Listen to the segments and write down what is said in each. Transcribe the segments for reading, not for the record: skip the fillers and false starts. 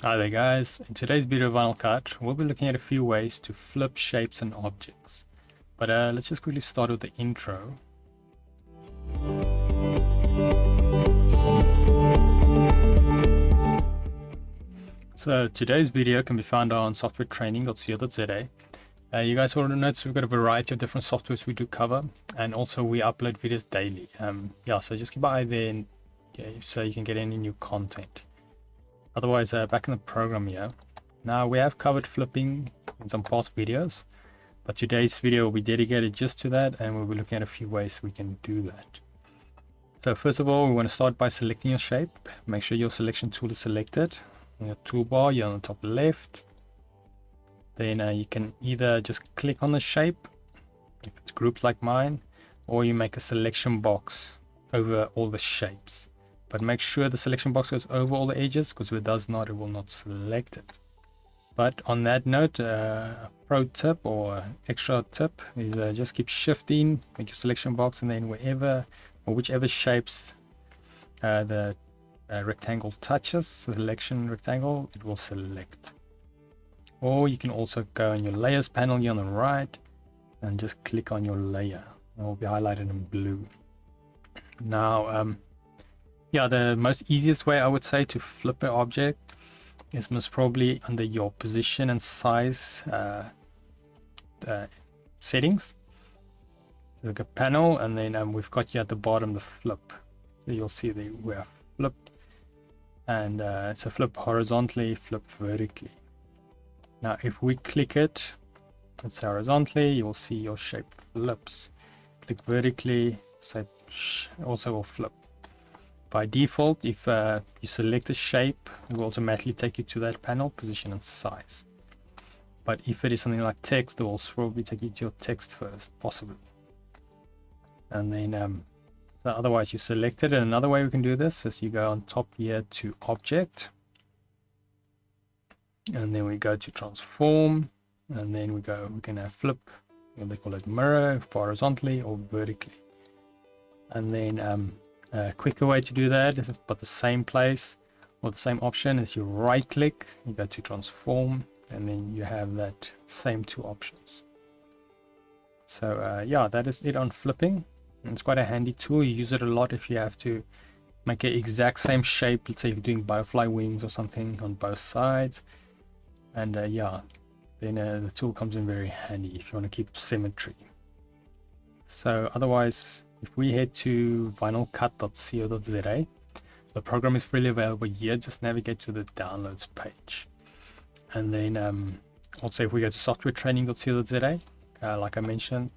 Hi there guys, in today's video of VinylCut, we'll be looking at a few ways to flip shapes and objects. But let's just quickly start with the intro. So today's video can be found on softwaretraining.co.za. You guys already notice we've got a variety of different softwares we do cover, and also we upload videos daily. So just keep an eye there and, so you can get any new content. Otherwise, back in the program here. Now we have covered flipping in some past videos, but today's video will be dedicated just to that, and we'll be looking at a few ways we can do that. So first of all, we want to start by selecting your shape. Make sure your selection tool is selected. In your toolbar, you're on the top left. Then you can either just click on the shape, if it's grouped like mine, or you make a selection box over all the shapes. But make sure the selection box goes over all the edges, because if it does not, it will not select it. But on that note, a pro tip or extra tip is just keep shifting, make your selection box, and then wherever or whichever shapes the rectangle touches, the selection rectangle, it will select. Or you can also go on your layers panel here on the right and just click on your layer. It will be highlighted in blue. Now, the most easiest way I would say to flip an object is most probably under your position and size settings. So like a panel, and then we've got here at the bottom the flip. So you'll see that we have flip, and it's a flip horizontally, flip vertically. Now if we click it, let's say horizontally, you will see your shape flips. Click vertically, so also will flip. By default, if you select a shape, it will automatically take you to that panel, position and size. But if it is something like text, it will probably take you to your text first, possibly. And then, so otherwise you select it. And another way we can do this is you go on top here to Object. And then we go to Transform. And then we can have Flip, they call it Mirror, horizontally or vertically. And then, a quicker way to do that is but the same place or the same option is you right click, you go to transform, and then you have that same two options. So that is it on flipping. And it's quite a handy tool. You use it a lot if you have to make an exact same shape. Let's say you're doing butterfly wings or something on both sides, and then the tool comes in very handy if you want to keep symmetry. So otherwise, if we head to vinylcut.co.za, the program is freely available here. Just navigate to the downloads page. And then also if we go to softwaretraining.co.za, like I mentioned,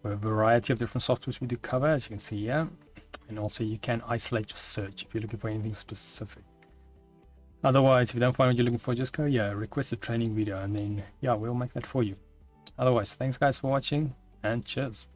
we have a variety of different softwares we do cover, as you can see here. And also you can isolate your search if you're looking for anything specific. Otherwise, if you don't find what you're looking for, just go request a training video, and then we'll make that for you. Otherwise, thanks guys for watching, and cheers.